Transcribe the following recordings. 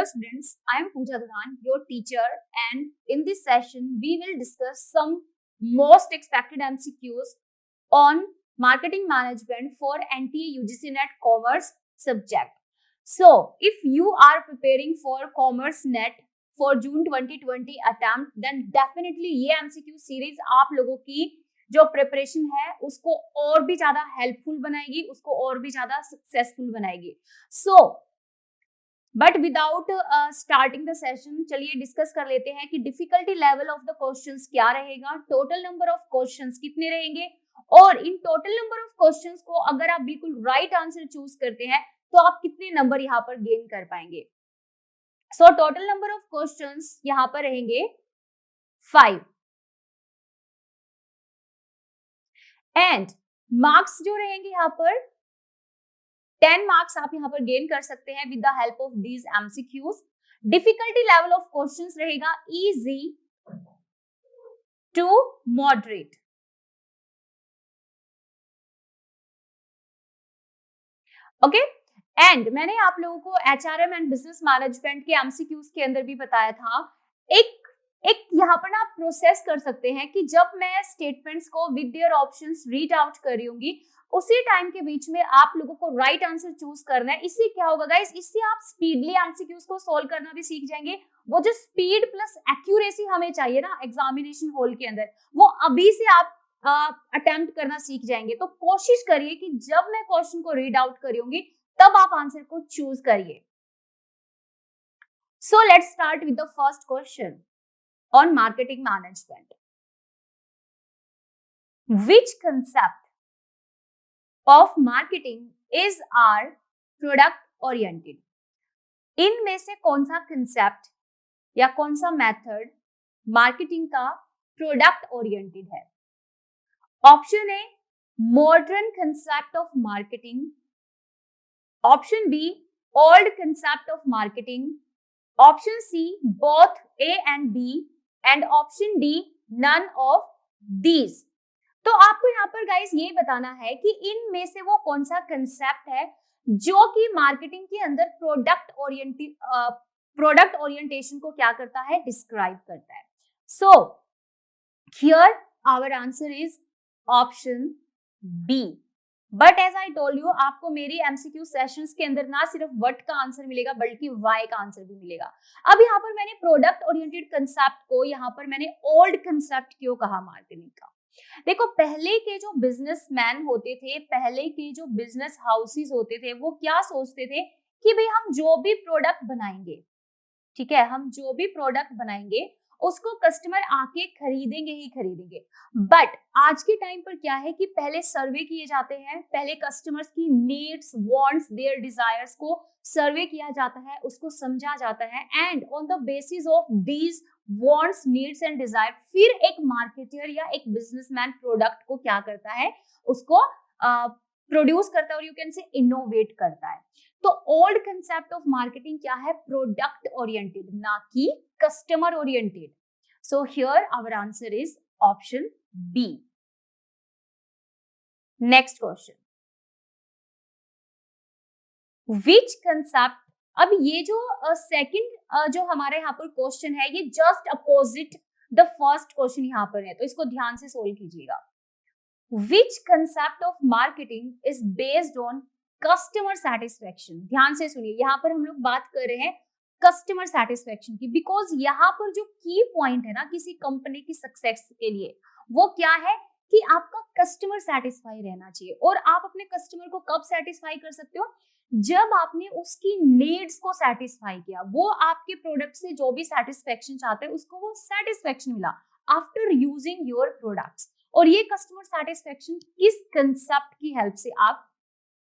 students, I am Pooja Duran, your teacher, and in this session, we will discuss some most expected MCQs on marketing management for NTA UGC NET Commerce subject. So, if you are preparing for Commerce NET for June 2020 attempt, then definitely ये MCQ series आप लोगों की जो preparation है उसको और भी ज्यादा हेल्पफुल बनाएगी, उसको और भी ज्यादा सक्सेसफुल बनाएगी. So, but without starting the session चलिए डिस्कस कर लेते हैं कि difficulty level of the questions क्या रहेगा, टोटल नंबर ऑफ क्वेश्चंस कितने रहेंगे, और in total number of questions को अगर आप बिल्कुल राइट आंसर चूज करते हैं तो आप कितने नंबर यहाँ पर गेन कर पाएंगे. So total number of questions यहाँ पर रहेंगे 5 एंड मार्क्स जो रहेंगे यहाँ पर 10 मार्क्स आप यहाँ पर गेन कर सकते हैं with the help of these MCQs. Difficulty level of questions रहेगा easy to moderate. Okay, and मैंने आप लोगों को एचआरएम एंड बिजनेस मैनेजमेंट के एमसीक्यूज के अंदर भी बताया था, एक यहाँ पर ना आप प्रोसेस कर सकते हैं कि जब मैं स्टेटमेंट्स को with their options read out कर रही होंगी उसी टाइम के बीच में आप लोगों को राइट आंसर चूज करना है. इससे क्या होगा गाइस, इससे आप स्पीडली एमसीक्यूज को सॉल्व करना भी सीख जाएंगे. वो जो स्पीड प्लस एक्यूरेसी हमें चाहिए ना एग्जामिनेशन हॉल के अंदर, वो अभी से आप अटेम्प्ट करना सीख जाएंगे. तो कोशिश करिए कि जब मैं क्वेश्चन को रीड आउट कर रही होंगी तब आप आंसर को चूज करिए. So let's start with the first question on marketing management. Which concept of marketing is our product oriented? इनमें से कौन सा concept या कौन सा method marketing का product oriented है? Option A, modern concept of marketing. Option B, old concept of marketing. Option C, both A and B. And option D none of these. तो आपको यहाँ पर गाइस ये बताना है कि इनमें से वो कौन सा कंसेप्ट है जो कि मार्केटिंग के अंदर प्रोडक्ट ओरिएंटेशन को क्या करता है, डिस्क्राइब करता है. So here our answer is option B. But as I told you, आपको मेरी एमसीक्यू सेशंस के अंदर ना सिर्फ व्हाट का आंसर मिलेगा बल्कि वाई का आंसर भी मिलेगा. अब यहाँ पर मैंने प्रोडक्ट ओरिएंटेड कंसेप्ट को यहाँ पर मैंने ओल्ड कंसेप्ट क्यों कहा मार्केटिंग का? देखो, पहले के जो बिजनेसमैन होते थे, पहले के जो बिजनेस हाउसेस होते थे, वो क्या सोचते थे कि भाई हम जो भी प्रोडक्ट बनाएंगे, ठीक है, हम जो भी प्रोडक्ट बनाएंगे उसको कस्टमर आके खरीदेंगे ही खरीदेंगे. बट आज के टाइम पर क्या है कि पहले सर्वे किए जाते हैं, पहले कस्टमर्स की नीड्स, वांट्स, देयर डिजायर्स को सर्वे किया जाता है, उसको समझा जाता है, and on the basis of these wants, needs and desire फिर एक मार्केटर या एक बिजनेसमैन प्रोडक्ट को क्या करता है, उसको प्रोड्यूस करता है और यू कैन से इनोवेट करता है. तो ओल्ड कंसेप्ट ऑफ मार्केटिंग क्या है, प्रोडक्ट ओरिएंटेड, ना कि customer oriented. So here our answer is option B. Next question, which concept. अब ये जो सेकंड जो हमारे यहाँ पर क्वेश्चन है ये just opposite the first question यहाँ पर है, तो इसको ध्यान से सोल्व कीजिएगा. Which concept of marketing is based on customer satisfaction? ध्यान से सुनिए, यहाँ पर हम लोग बात कर रहे हैं कस्टमर सेटिस्फेक्शन की, बिकॉज यहाँ पर जो की पॉइंट है ना किसी कंपनी की सक्सेस के लिए, वो क्या है कि आपका कस्टमर सेटिस्फाई रहना चाहिए. और आप अपने कस्टमर को कब सेटिस्फाई कर सकते हो, जब आपने उसकी नीड्स को सेटिस्फाई किया, वो आपके प्रोडक्ट से जो भी सेटिस्फेक्शन चाहते हैं उसको वो सेटिस्फेक्शन मिला आफ्टर यूजिंग योर प्रोडक्ट्स. और ये कस्टमर सेटिस्फेक्शन किस कंसेप्ट की हेल्प से आप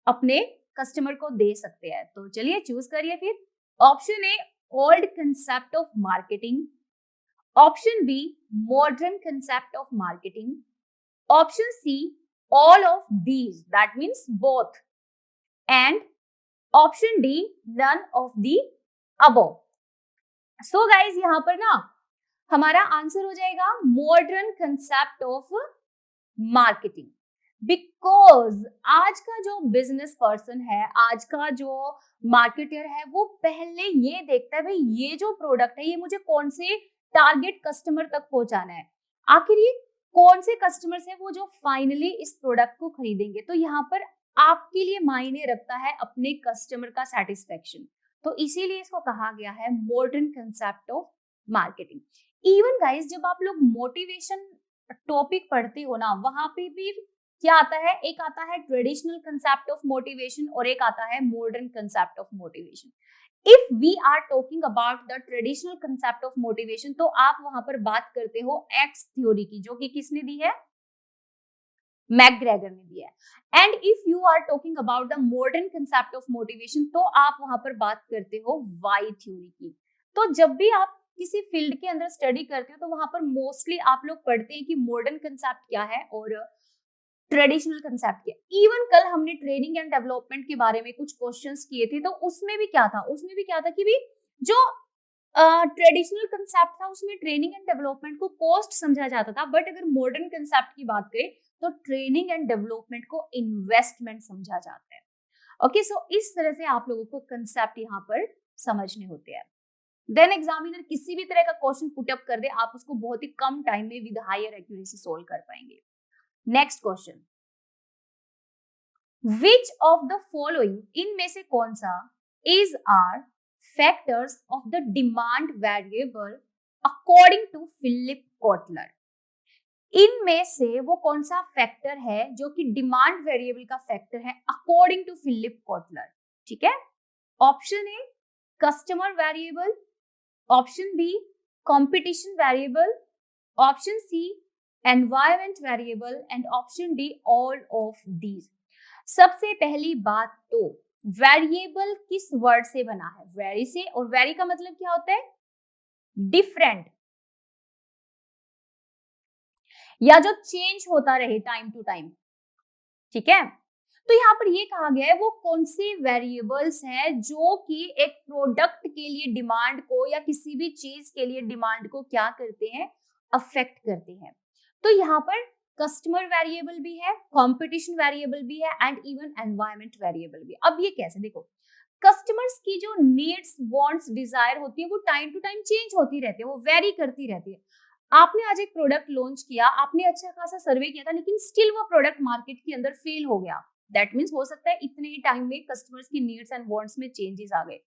अपने कस्टमर को दे सकते हैं? तो चलिए चूज करिए फिर. Option A, old concept of marketing. Option B, modern concept of marketing. Option C, all of these, that means both. And option D, none of the above. So guys यहाँ पर ना हमारा आंसर हो जाएगा modern concept of marketing. Because आज का जो बिजनेस पर्सन है, आज का जो मार्केटर है, वो पहले ये देखता है भाई ये जो प्रोडक्ट है ये मुझे कौन से टारगेट कस्टमर तक पहुंचाना है, आखिर ये कौन से कस्टमर्स हैं वो जो फाइनली इस प्रोडक्ट को खरीदेंगे। तो यहाँ पर आपके लिए मायने रखता है अपने कस्टमर का सेटिस्फेक्शन। तो इसीलिए इसको कहा गया है modern concept of marketing. Even guys जब आप लोग मोटिवेशन टॉपिक पढ़ते हो ना, वहां पे भी क्या आता है, एक आता है ट्रेडिशनल कंसेप्ट ऑफ मोटिवेशन और एक आता है modern concept of motivation. If we are talking about the traditional concept of motivation, तो आप वहां पर बात करते हो एक्स थ्योरी की, जो कि किसने दी है, मैकग्रेगर ने दिया है। And if you are talking about the modern concept of motivation, तो आप वहां पर बात करते हो वाई थ्योरी की। तो जब भी आप किसी फील्ड के अंदर स्टडी करते हो तो वहां पर मोस्टली आप लोग पढ़ते हैं कि मॉडर्न कंसेप्ट क्या है और ट्रेडिशनल कंसेप्ट क्या। इवन कल हमने ट्रेनिंग एंड डेवलपमेंट के बारे में कुछ क्वेश्चंस किए थे, तो उसमें भी क्या था, कि भी जो ट्रेडिशनल कंसेप्ट था उसमें ट्रेनिंग एंड डेवलपमेंट को कॉस्ट समझा जाता था, बट अगर मॉडर्न कंसेप्ट की बात करें तो ट्रेनिंग एंड डेवलपमेंट को इन्वेस्टमेंट समझा जाता है। ओके, सो इस तरह से आप लोगों को कंसेप्ट यहाँ पर समझने होते हैं। देन एग्जामिनर किसी भी तरह का क्वेश्चन पुट अप कर दे, आप उसको बहुत ही कम टाइम में विद हायर एक्यूरेसी सोल्व कर पाएंगे। Next question, which of the following, इनमें से कौन सा is are factors of the demand variable according to Philip Kotler. इनमें से वो कौन सा फैक्टर है जो कि डिमांड वेरिएबल का फैक्टर है अकॉर्डिंग टू फिलिप कोटलर। ठीक है, option A customer variable, option B competition variable, option C environment variable and option D all of these. सबसे पहली बात तो वेरिएबल किस वर्ड से बना है, वेरी से, और वेरी का मतलब क्या होता है, डिफरेंट, या जो चेंज होता रहे टाइम टू टाइम। ठीक है, तो यहाँ पर ये कहा गया है वो कौन से वेरिएबल्स हैं जो कि एक प्रोडक्ट के लिए डिमांड को या किसी भी चीज के लिए डिमांड को क्या करते हैं, अफेक्ट करते हैं। तो यहाँ पर कस्टमर वेरिएबल भी है, कंपटीशन वेरिएबल भी है एंड इवन एनवायरमेंट वेरिएबल भी। अब ये कैसे, देखो कस्टमर्स की जो नीड्स, वांट्स, डिजायर होती है वो टाइम टू टाइम चेंज होती रहती है, वो वेरी करती रहती है। आपने आज एक प्रोडक्ट लॉन्च किया, आपने अच्छा खासा सर्वे किया था, लेकिन स्टिल वो प्रोडक्ट मार्केट के अंदर फेल हो गया, दैट मीन्स हो सकता है इतने ही टाइम में कस्टमर्स की नीड्स एंड वांट्स में चेंजेस आ गए।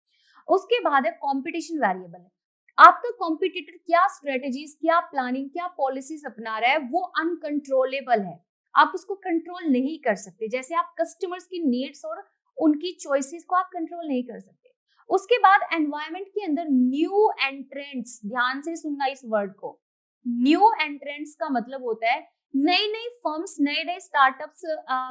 उसके बाद है कंपटीशन वेरिएबल है, आपका कॉम्पिटिटर क्या स्ट्रेटेजीज, क्या प्लानिंग, क्या पॉलिसीज अपना रहा है, वो अनकंट्रोलेबल है, आप उसको कंट्रोल नहीं कर सकते। जैसे आप कस्टमर्स की नीड्स और उनकी चॉइसेस को आप कंट्रोल नहीं कर सकते। उसके बाद एनवायरमेंट के अंदर न्यू एंट्रेंट्स, ध्यान से सुनना इस वर्ड को, न्यू एंट्रेंट्स का मतलब होता है नई नई फर्म्स, नए नए स्टार्टअप्स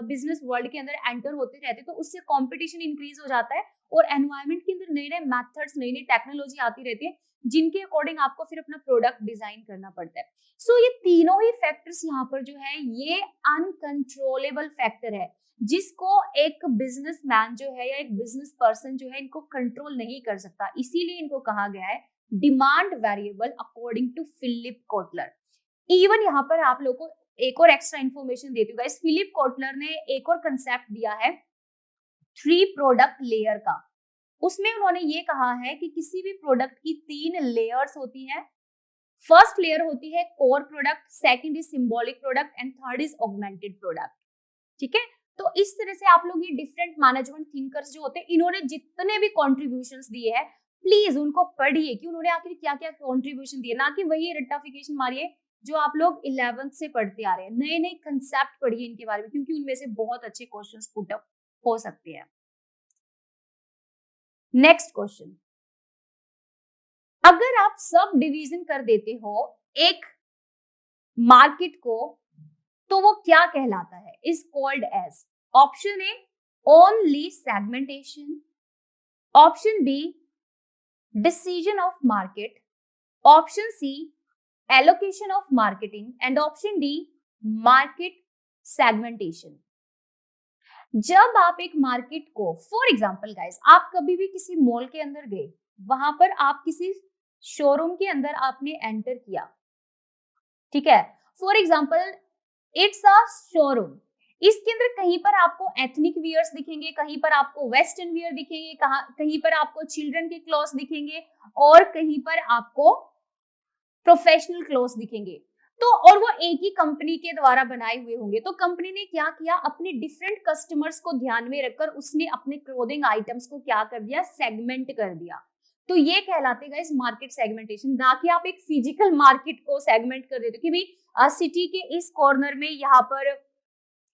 बिजनेस वर्ल्ड के अंदर एंटर होते रहते हैं, तो उससे कंपटीशन इंक्रीज हो जाता है और एनवायरमेंट के अंदर नए नए मेथड्स, नई नई टेक्नोलॉजी आती रहती है जिनके अकॉर्डिंग आपको फिर अपना प्रोडक्ट डिजाइन करना पड़ता है। सो ये तीनों ही फैक्टर्स यहाँ पर जो है ये अनकंट्रोलेबल फैक्टर है, जिसको एक बिजनेसमैन जो है या एक बिजनेस पर्सन जो है इनको कंट्रोल नहीं कर सकता, इसीलिए इनको कहा गया है demand variable according to Philip Kotler. Even यहाँ पर आप लोगों को एक और एक्स्ट्रा इंफॉर्मेशन देती हूँ गाइस, फिलिप कोटलर ने एक और कंसेप्ट दिया है 3 प्रोडक्ट लेयर का। उसमें उन्होंने ये कहा है कि किसी भी प्रोडक्ट की 3 लेयर्स होती हैं। फर्स्ट लेयर होती है core product, second is symbolic product and third is augmented product. ठीक है, तो इस तरह से आप लोग ये डिफरेंट मैनेजमेंट थिंकर्स जो होते हैं, इन्होंने जितने भी कॉन्ट्रीब्यूशंस दिए हैं प्लीज उनको पढ़िए कि उन्होंने आखिर क्या क्या कॉन्ट्रीब्यूशन दिए, ना कि वही रट्टाफिकेशन मारिए जो आप लोग 11th से पढ़ते आ रहे हैं। नए नए कंसेप्ट पढ़िए इनके बारे में, क्योंकि उनमें से बहुत अच्छे क्वेश्चंस पुट अप हो सकते हैं। नेक्स्ट क्वेश्चन, अगर आप सब डिवीजन कर देते हो एक मार्केट को तो वो क्या कहलाता है, is called as, option A only segmentation, option B decision of market, option C allocation of marketing and option D market segmentation. जब आप एक मार्केट को, फॉर एग्जांपल गाइस, आप कभी भी किसी मॉल के अंदर गए, वहां पर आप किसी शोरूम के अंदर आपने एंटर किया, ठीक है, for example it's a showroom इसके अंदर कहीं पर आपको एथनिक वियर्स दिखेंगे, कहीं पर आपको वेस्टर्न वियर दिखेंगे, कहीं पर आपको चिल्ड्रन के क्लॉथ्स दिखेंगे और कहीं पर आपको प्रोफेशनल क्लोथ्स दिखेंगे। तो और वो एक ही कंपनी के द्वारा बनाए हुए होंगे। तो कंपनी ने क्या किया, अपने डिफरेंट कस्टमर्स को ध्यान में रखकर उसने अपने क्लोथिंग आइटम्स को क्या कर दिया, सेगमेंट कर दिया। तो ये कहलाते गाइस मार्केट सेगमेंटेशन, ना कि आप एक फिजिकल मार्केट को सेगमेंट कर देते हो कि भाई सिटी के इस कॉर्नर में यहाँ पर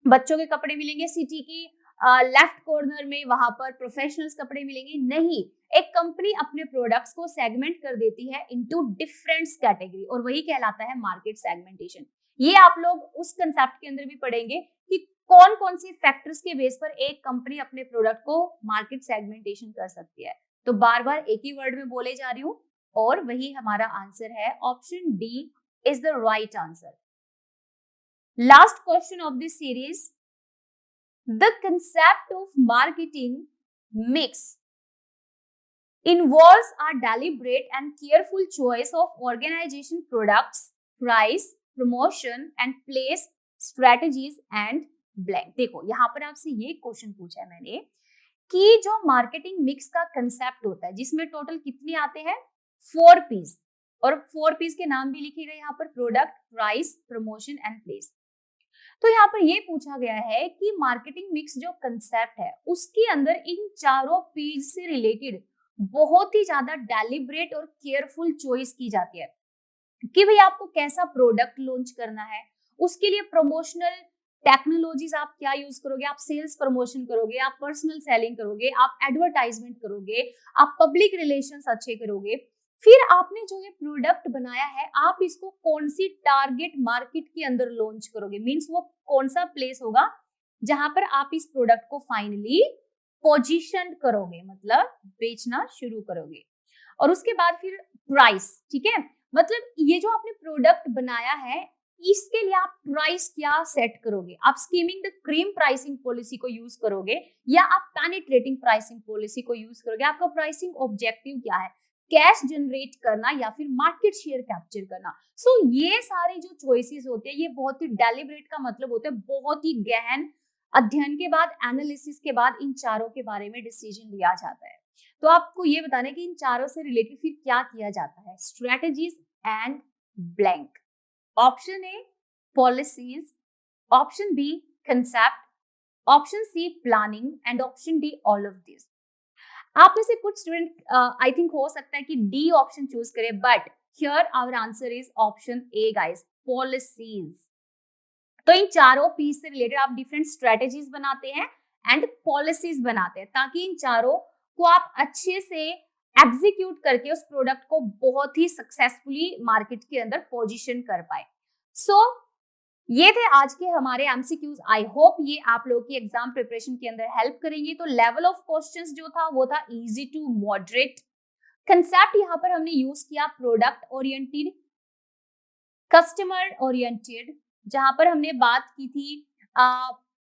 बच्चों के कपड़े मिलेंगे, सिटी की लेफ्ट कॉर्नर में वहां पर प्रोफेशनल्स कपड़े मिलेंगे। नहीं, एक कंपनी अपने प्रोडक्ट्स को सेगमेंट कर देती है इनटू डिफरेंट कैटेगरी और वही कहलाता है मार्केट सेगमेंटेशन। ये आप लोग उस कंसेप्ट के अंदर भी पढ़ेंगे कि कौन कौन से फैक्टर्स के बेस पर एक कंपनी अपने प्रोडक्ट को मार्केट सेगमेंटेशन कर सकती है। तो बार बार एक ही वर्ड में बोले जा रही हूँ और वही हमारा आंसर है, option D is the right answer. Last question of this series. The concept of marketing mix involves a deliberate and careful choice of organization, products, price, promotion and place strategies and blank. देखो यहाँ पर आपसे ये question पूछा है मैंने कि जो मार्केटिंग मिक्स का कंसेप्ट होता है जिसमें टोटल कितने आते हैं, 4 पीस, और 4 पीस के नाम भी लिखे गए यहाँ पर, product, price, promotion and place. तो यहाँ पर ये पूछा गया है कि मार्केटिंग मिक्स जो कंसेप्ट है उसके अंदर इन चारों पीस से रिलेटेड बहुत ही ज्यादा डेलिब्रेट और केयरफुल चॉइस की जाती है कि भाई आपको कैसा प्रोडक्ट लॉन्च करना है, उसके लिए प्रमोशनल टेक्नोलॉजीज आप क्या यूज करोगे, आप सेल्स प्रमोशन करोगे, आप पर्सनल सेलिंग करोगे, आप एडवर्टाइजमेंट करोगे, आप पब्लिक रिलेशंस अच्छे करोगे, फिर आपने जो ये प्रोडक्ट बनाया है आप इसको कौन सी टारगेट मार्केट के अंदर लॉन्च करोगे, मींस वो कौन सा प्लेस होगा जहां पर आप इस प्रोडक्ट को फाइनली पोजीशन करोगे, मतलब बेचना शुरू करोगे। और उसके बाद फिर प्राइस, ठीक है, मतलब ये जो आपने प्रोडक्ट बनाया है इसके लिए आप प्राइस क्या सेट करोगे, आप skimming the cream pricing policy को यूज करोगे या आप पेनिट्रेटिंग प्राइसिंग पॉलिसी को यूज करोगे, आपका प्राइसिंग ऑब्जेक्टिव क्या है, कैश जनरेट करना या फिर मार्केट शेयर कैप्चर करना। सो ये सारे जो चॉइसेस होते हैं ये बहुत ही डेलिब्रेट का मतलब होता है बहुत ही गहन अध्ययन के बाद, एनालिसिस के बाद इन चारों के बारे में डिसीजन लिया जाता है। तो आपको ये बताना है कि इन चारों से रिलेटेड फिर क्या किया जाता है, strategies and blank. Option A policies, option B concept, option C planning and option D all of this. आप में से कुछ स्टूडेंट आई थिंक हो सकता है कि डी ऑप्शन चूज करे, but here our answer is option A guys, policies. तो इन चारों पीस से रिलेटेड आप डिफरेंट स्ट्रेटेजीज बनाते हैं एंड पॉलिसीज बनाते हैं ताकि इन चारों को आप अच्छे से एग्जीक्यूट करके उस प्रोडक्ट को बहुत ही सक्सेसफुली मार्केट के अंदर पोजीशन कर पाए। सो ये थे आज के हमारे एमसीक्यूज। आई होप ये आप लोगों की एग्जाम प्रिपरेशन के अंदर हेल्प करेंगे। तो लेवल ऑफ क्वेश्चंस जो था वो था इजी टू मॉडरेट। कंसेप्ट यहाँ पर हमने यूज किया प्रोडक्ट ओरिएंटेड, कस्टमर ओरिएंटेड, जहां पर हमने बात की थी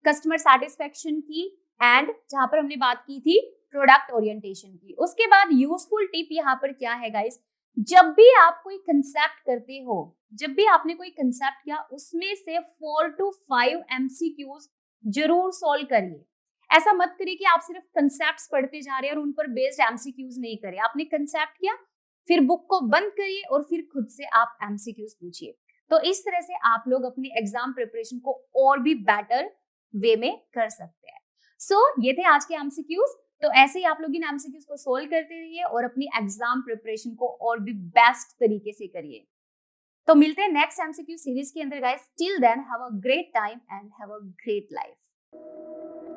कस्टमर सेटिस्फेक्शन की, एंड जहां पर हमने बात की थी प्रोडक्ट ओरिएंटेशन की। उसके बाद यूजफुल टिप यहाँ पर क्या है गाइस, जब भी आप कोई कंसेप्ट करते हो, जब भी आपने कोई कंसेप्ट किया उसमें से 4 to 5 एमसीक्यूज जरूर सॉल्व करिए। ऐसा मत करिए कि आप सिर्फ कंसेप्ट्स पढ़ते जा रहे हैं और उन पर बेस्ड एमसीक्यूज नहीं करें। आपने कंसेप्ट किया फिर बुक को बंद करिए और फिर खुद से आप एमसीक्यूज पूछिए। तो इस तरह से आप लोग अपनी एग्जाम प्रिपरेशन को और भी बेटर वे में कर सकते हैं। सो ये थे आज के एमसीक्यूज। तो ऐसे ही आप लोग इन एमसीक्यूज को सोल्व करते रहिए और अपनी एग्जाम प्रिपरेशन को और भी बेस्ट तरीके से करिए। तो मिलते हैं नेक्स्ट एमसीक्यू सीरीज के अंदर guys. Till then have a great time and have a great life.